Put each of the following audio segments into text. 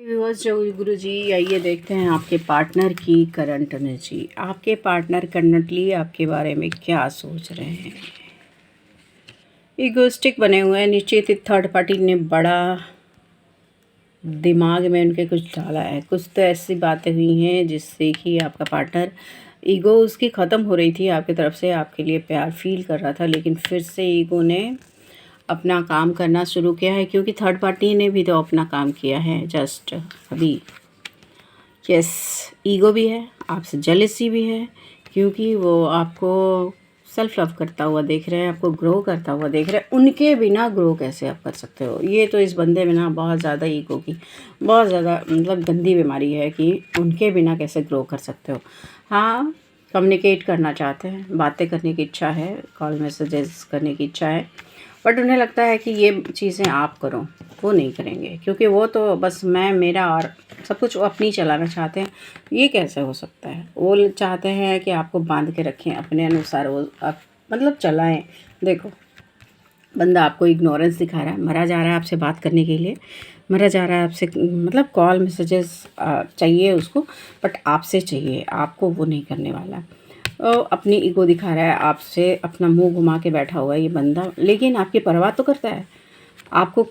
Viewers, जो गुरु जी आइए देखते हैं आपके पार्टनर की करंट एनर्जी। आपके पार्टनर करंटली आपके बारे में क्या सोच रहे हैं। इगोइस्टिक बने हुए हैं, निश्चित थर्ड पार्टी ने बड़ा दिमाग में उनके कुछ डाला है। कुछ तो ऐसी बातें हुई हैं जिससे कि आपका पार्टनर ईगो उसकी ख़त्म हो रही थी आपकी तरफ से, आपके लिए प्यार फील कर रहा था, लेकिन फिर से ईगो ने अपना काम करना शुरू किया है, क्योंकि थर्ड पार्टी ने भी तो अपना काम किया है जस्ट अभी। यस, ईगो भी है, आपसे जेलसी भी है, क्योंकि वो आपको सेल्फ लव करता हुआ देख रहे हैं, आपको ग्रो करता हुआ देख रहे हैं। उनके बिना ग्रो कैसे आप कर सकते हो। ये तो इस बंदे में ना बहुत ज़्यादा ईगो की बहुत ज़्यादा गंदी बीमारी है कि उनके बिना कैसे ग्रो कर सकते हो। हाँ, कम्युनिकेट करना चाहते हैं, बातें करने की इच्छा है, कॉल मैसेजेस करने की इच्छा है, बट उन्हें लगता है कि ये चीज़ें आप करो, वो नहीं करेंगे, क्योंकि वो तो बस मैं मेरा और सब कुछ अपनी चलाना चाहते हैं। ये कैसे हो सकता है। वो चाहते हैं कि आपको बांध के रखें अपने अनुसार, वो आप चलाएं। देखो, बंदा आपको इग्नोरेंस दिखा रहा है, मरा जा रहा है आपसे बात करने के लिए, मरा जा रहा है आपसे, कॉल मैसेजेस चाहिए उसको, बट आपसे चाहिए, आपको वो नहीं करने वाला। अपनी ईगो दिखा रहा है आपसे, अपना मुंह घुमा के बैठा हुआ है ये बंदा, लेकिन आपकी परवाह तो करता है। आपको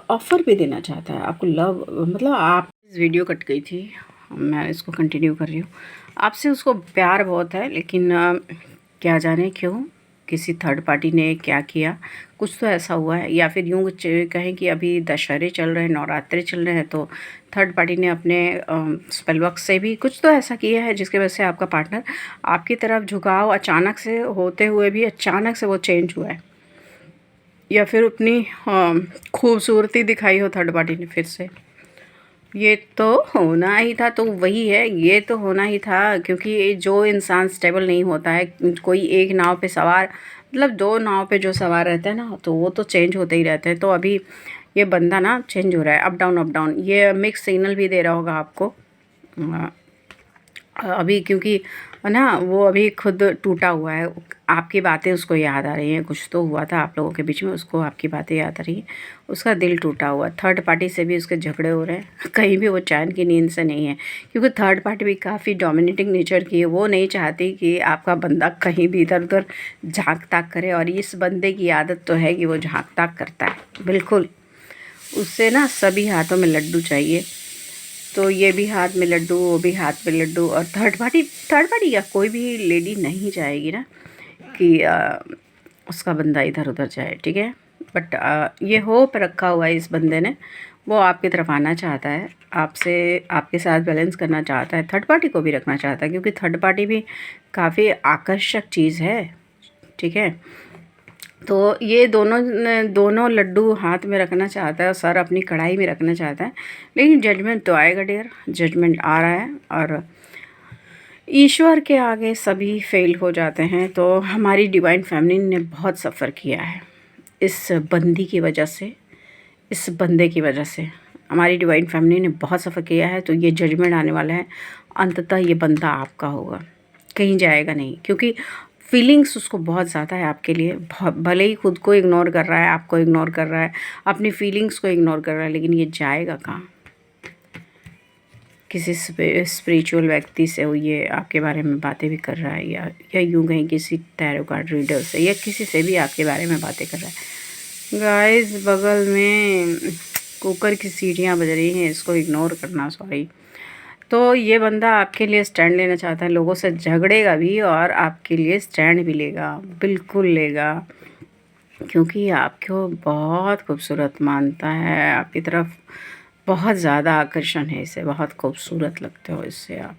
ऑफ़र भी देना चाहता है, आपको लव आप इस वीडियो कट गई थी, मैं इसको कंटिन्यू कर रही हूँ। आपसे उसको प्यार बहुत है, लेकिन क्या जाने क्यों किसी थर्ड पार्टी ने क्या किया, कुछ तो ऐसा हुआ है। या फिर यूँ कहें कि अभी दशहरे चल रहे हैं, नवरात्रे चल रहे हैं, तो थर्ड पार्टी ने अपने स्पेल वर्क से भी कुछ तो ऐसा किया है जिसकी वजह से आपका पार्टनर आपकी तरफ झुकाव अचानक से होते हुए भी अचानक से वो चेंज हुआ है। या फिर अपनी खूबसूरती दिखाई हो थर्ड पार्टी ने फिर से। ये तो होना ही था, तो वही है, ये तो होना ही था, क्योंकि जो इंसान स्टेबल नहीं होता है, कोई एक नाव पे सवार, दो नाव पे जो सवार रहते हैं ना, तो वो तो चेंज होते ही रहते हैं। तो अभी ये बंदा ना चेंज हो रहा है, अप डाउन अप डाउन। ये मिक्स सिग्नल भी दे रहा होगा आपको अभी, क्योंकि ना वो अभी खुद टूटा हुआ है। आपकी बातें उसको याद आ रही हैं, कुछ तो हुआ था आप लोगों के बीच में, उसको आपकी बातें याद आ रही हैं, उसका दिल टूटा हुआ। थर्ड पार्टी से भी उसके झगड़े हो रहे हैं, कहीं भी वो चैन की नींद से नहीं है, क्योंकि थर्ड पार्टी भी काफ़ी डोमिनेटिंग नेचर की है। वो नहीं चाहती कि आपका बंदा कहीं भी इधर उधर झाँक ताक करे, और इस बंदे की आदत तो है कि वो झाँक ताक करता है बिल्कुल। उससे ना सभी हाथों में लड्डू चाहिए, तो ये भी हाथ में लड्डू, वो भी हाथ में लड्डू। और थर्ड पार्टी या कोई भी लेडी नहीं चाहेगी ना कि उसका बंदा इधर उधर जाए, ठीक है। बट ये होप रखा हुआ है इस बंदे ने, वो आपकी तरफ आना चाहता है, आपसे आपके साथ बैलेंस करना चाहता है, थर्ड पार्टी को भी रखना चाहता है, क्योंकि थर्ड पार्टी भी काफ़ी आकर्षक चीज़ है, ठीक है। तो ये दोनों लड्डू हाथ में रखना चाहता है और सर अपनी कढ़ाई में रखना चाहता है, लेकिन जजमेंट तो आएगा डियर, जजमेंट आ रहा है। और ईश्वर के आगे सभी फेल हो जाते हैं, तो हमारी डिवाइन फैमिली ने बहुत सफ़र किया है इस बंदी की वजह से, इस बंदे की वजह से हमारी डिवाइन फैमिली ने बहुत सफ़र किया है। तो ये जजमेंट आने वाला है, अंततः ये बंदा आपका होगा, कहीं जाएगा नहीं, क्योंकि फीलिंग्स उसको बहुत ज़्यादा है आपके लिए। भले ही खुद को इग्नोर कर रहा है, आपको इग्नोर कर रहा है, अपनी फीलिंग्स को इग्नोर कर रहा है, लेकिन ये जाएगा कहाँ। किसी स्पिरिचुअल व्यक्ति से वो ये आपके बारे में बातें भी कर रहा है, या यूँ कहीं किसी टैरो कार्ड रीडर से, या किसी से भी आपके बारे में बातें कर रहा है। गाइस, बगल में कुकर की सीटियाँ बज रही हैं, इसको इग्नोर करना, सॉरी। तो ये बंदा आपके लिए स्टैंड लेना चाहता है, लोगों से झगड़ेगा भी और आपके लिए स्टैंड भी लेगा, बिल्कुल लेगा, क्योंकि आपको बहुत खूबसूरत मानता है, आपकी तरफ बहुत ज़्यादा आकर्षण है इसे, बहुत खूबसूरत लगते हो इससे आप।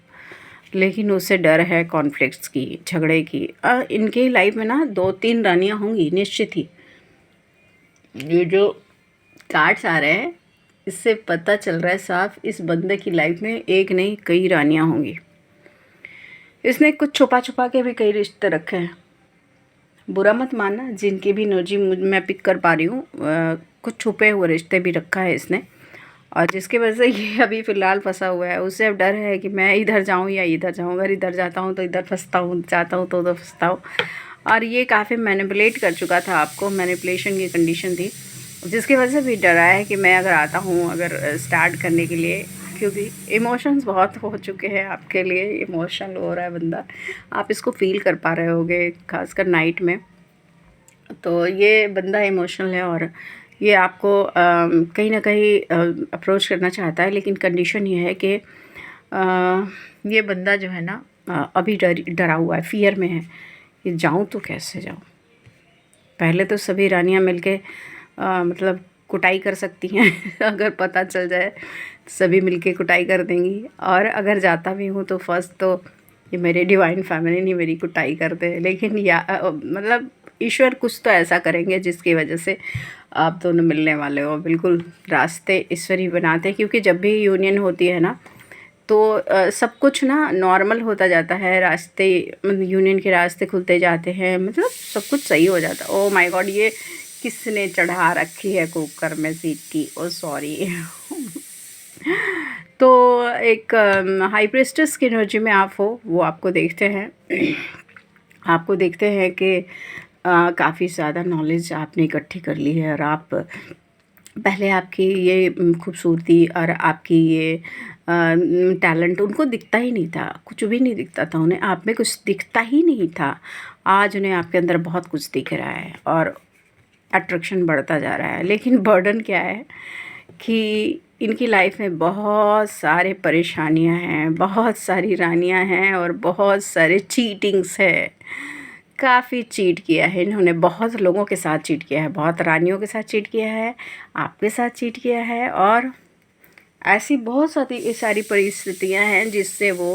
लेकिन उसे डर है कॉन्फ्लिक्ट्स की, झगड़े की। इनके लाइफ में ना 2-3 रानियाँ होंगी निश्चित ही। ये जो कार्ड्स आ रहे हैं, इससे पता चल रहा है साफ, इस बंदे की लाइफ में एक नहीं कई रानियाँ होंगी। इसने कुछ छुपा छुपा के भी कई रिश्ते रखे हैं, बुरा मत मानना, जिनकी भी एनर्जी मैं पिक कर पा रही हूँ, कुछ छुपे हुए रिश्ते भी रखा है इसने, और जिसकी वजह से ये अभी फ़िलहाल फंसा हुआ है। उसे अब डर है कि मैं इधर जाऊँ या इधर जाऊँ, अगर इधर जाता हूँ तो इधर फंसता हूँ, जाता हूँ तो उधर फंसता हूँ। और ये काफ़ी मैनिपुलेट कर चुका था आपको, मैनिपुलेशन की कंडीशन थी, जिसकी वजह से भी डरा है कि मैं अगर आता हूँ अगर स्टार्ट करने के लिए, क्योंकि इमोशंस बहुत हो चुके हैं आपके लिए, इमोशनल हो रहा है बंदा, आप इसको फील कर पा रहे होगे खासकर नाइट में। तो ये बंदा इमोशनल है और ये आपको कहीं ना कहीं अप्रोच करना चाहता है, लेकिन कंडीशन ये है कि ये बंदा जो है ना अभी डरा हुआ है, फियर में है कि जाऊँ तो कैसे जाऊँ। पहले तो सभी रानियां मिलके मतलब कुटाई कर सकती हैं अगर पता चल जाए तो सभी मिलके कुटाई कर देंगी, और अगर जाता भी हूँ तो फर्स्ट तो ये मेरे डिवाइन फैमिली नहीं मेरी कुटाई करते हैं, लेकिन मतलब ईश्वर कुछ तो ऐसा करेंगे जिसकी वजह से आप दोनों मिलने वाले हो। बिल्कुल रास्ते ईश्वर ही बनाते हैं, क्योंकि जब भी यूनियन होती है ना तो सब कुछ ना नॉर्मल होता जाता है, रास्ते यूनियन के रास्ते खुलते जाते हैं, मतलब सब कुछ सही हो जाता है। ओह माय गॉड, ये किसने चढ़ा रखी है कुकर में सीटी, ओ सॉरी तो एक हाई प्रेस्टेस की एनर्जी में आप हो, वो आपको देखते हैं आपको देखते हैं कि काफ़ी ज़्यादा नॉलेज आपने इकट्ठी कर ली है, और आप पहले आपकी ये खूबसूरती और आपकी ये टैलेंट उनको दिखता ही नहीं था, कुछ भी नहीं दिखता था उन्हें, आप में कुछ दिखता ही नहीं था। आज उन्हें आपके अंदर बहुत कुछ दिख रहा है और अट्रैक्शन बढ़ता जा रहा है। लेकिन बर्डन क्या है कि इनकी लाइफ में बहुत सारे परेशानियां हैं, बहुत सारी रानियां हैं और बहुत सारे चीटिंग्स है। काफ़ी चीट किया है इन्होंने, बहुत लोगों के साथ चीट किया है, बहुत रानियों के साथ चीट किया है, आपके साथ चीट किया है, और ऐसी बहुत सारी परिस्थितियां हैं जिससे वो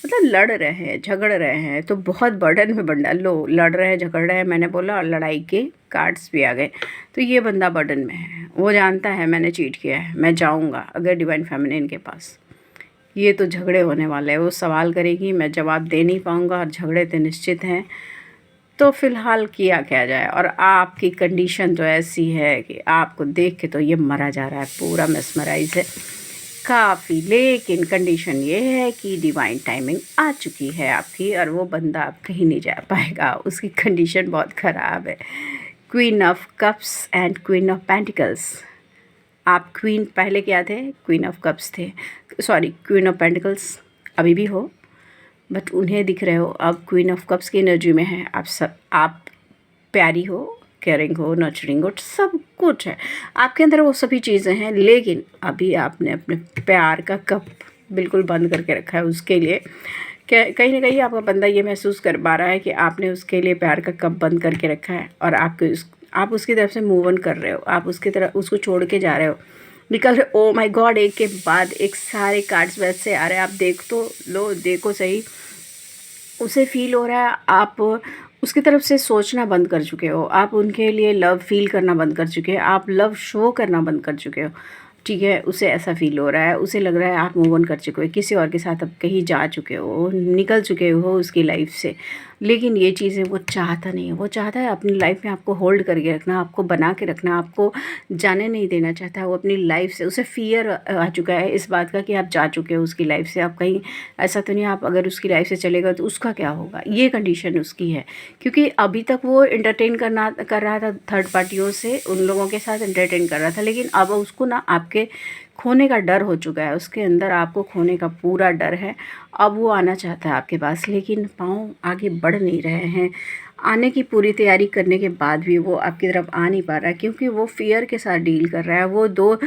मतलब लड़ रहे हैं, झगड़ रहे हैं। तो बहुत बर्डन में बंदा, लो लड़ रहे हैं, झगड़ रहे हैं, मैंने बोला, और लड़ाई के कार्ड्स भी आ गए। तो ये बंदा बर्डन में है, वो जानता है मैंने चीट किया है, मैं जाऊंगा अगर डिवाइन फेमिनिन के पास। ये तो झगड़े होने वाले हैं, वो सवाल करेगी, मैं जवाब दे नहीं पाऊंगा, और झगड़े तो निश्चित हैं। तो फ़िलहाल किया क्या जाए, और आपकी कंडीशन तो ऐसी है कि आपको देख के तो ये मरा जा रहा है, पूरा मेस्मराइज है काफ़ी। लेकिन कंडीशन ये है कि डिवाइन टाइमिंग आ चुकी है आपकी, और वो बंदा आप कहीं नहीं जा पाएगा, उसकी कंडीशन बहुत ख़राब है। Queen of cups and queen of pentacles. आप क्वीन पहले क्या थे, क्वीन ऑफ कप्स थे, सॉरी क्वीन ऑफ पेंटिकल्स अभी भी हो, बट उन्हें दिख रहे हो अब क्वीन ऑफ कप्स की एनर्जी में है। आप प्यारी हो, केयरिंग हो, नर्चरिंग हो, सब कुछ है आपके अंदर, वो सभी चीज़ें हैं। लेकिन अभी आपने अपने प्यार का कप बिल्कुल बंद करके रखा है उसके लिए। कहीं ना कहीं आपका बंदा ये महसूस कर पा रहा है कि आपने उसके लिए प्यार का कप बंद करके रखा है, और आप उसकी तरफ से मूव ऑन कर रहे हो, आप उसकी तरफ उसको छोड़ के जा रहे हो, निकल रहे। ओ माय गॉड, एक के बाद एक सारे कार्ड्स वैसे आ रहे हैं, आप देख तो लो, देखो सही, उसे फील हो रहा है आप उसकी तरफ से सोचना बंद कर चुके हो, आप उनके लिए लव फील करना बंद कर चुके हैं, आप लव शो करना बंद कर चुके हो, ठीक है। उसे ऐसा फील हो रहा है, उसे लग रहा है आप मूव ऑन कर चुके हो, किसी और के साथ अब कहीं जा चुके हो, निकल चुके हो उसकी लाइफ से। लेकिन ये चीज़ें वो चाहता नहीं है, वो चाहता है अपनी लाइफ में आपको होल्ड करके रखना, आपको बना के रखना, आपको जाने नहीं देना चाहता है वो अपनी लाइफ से। उसे फियर आ चुका है इस बात का कि आप जा चुके हो उसकी लाइफ से, आप कहीं ऐसा तो नहीं आप अगर उसकी लाइफ से चलेगा तो उसका क्या होगा, ये कंडीशन उसकी है। क्योंकि अभी तक वो एंटरटेन कर रहा था थर्ड पार्टियों से, उन लोगों के साथ एंटरटेन कर रहा था, लेकिन अब उसको ना आपके खोने का डर हो चुका है, उसके अंदर आपको खोने का पूरा डर है। अब वो आना चाहता है आपके पास, लेकिन पाँव आगे बढ़ नहीं रहे हैं। आने की पूरी तैयारी करने के बाद भी वो आपकी तरफ आ नहीं पा रहा है, क्योंकि वो फियर के साथ डील कर रहा है। वो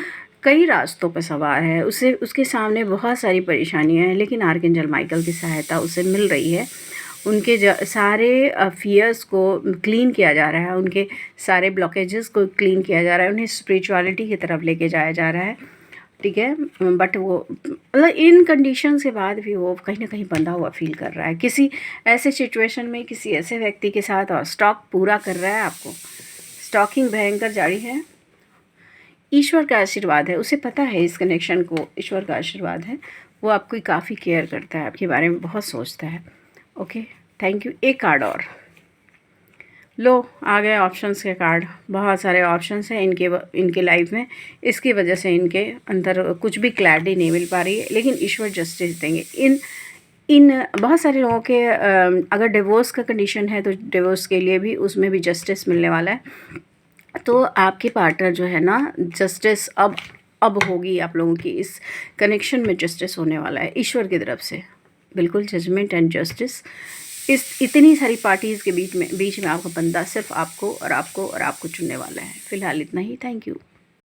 कई रास्तों पर सवार है, उसे उसके सामने बहुत सारी परेशानियां हैं, लेकिन आर्कएंजल माइकल की सहायता उसे मिल रही है। उनके सारे फियर्स को क्लीन किया जा रहा है, उनके सारे ब्लॉकेजेस को क्लीन किया जा रहा है, उन्हें स्पिरिचुअलिटी की तरफ लेके जाया जा रहा है, ठीक है। बट वो मतलब इन कंडीशंस के बाद भी वो कहीं ना कहीं बंधा हुआ फील कर रहा है किसी ऐसे सिचुएशन में, किसी ऐसे व्यक्ति के साथ, और स्टॉक पूरा कर रहा है आपको। स्टॉकिंग भयंकर जारी है, ईश्वर का आशीर्वाद है, उसे पता है इस कनेक्शन को ईश्वर का आशीर्वाद है। वो आपको काफ़ी केयर करता है, आपके बारे में बहुत सोचता है। Okay, thank you. एक कार्ड और लो, आ गए ऑप्शंस के कार्ड। बहुत सारे ऑप्शंस हैं इनके लाइफ में, इसकी वजह से इनके अंदर कुछ भी क्लैरिटी नहीं मिल पा रही है, लेकिन ईश्वर जस्टिस देंगे। इन बहुत सारे लोगों के अगर डिवोर्स का कंडीशन है तो डिवोर्स के लिए भी उसमें भी जस्टिस मिलने वाला है। तो आपके पार्टनर जो है ना, जस्टिस अब होगी आप लोगों की, इस कनेक्शन में जस्टिस होने वाला है ईश्वर की तरफ से, बिल्कुल जजमेंट एंड जस्टिस। इस इतनी सारी पार्टीज़ के बीच में आपका बंदा सिर्फ आपको और आपको और आपको चुनने वाला है। फ़िलहाल इतना ही। Thank you.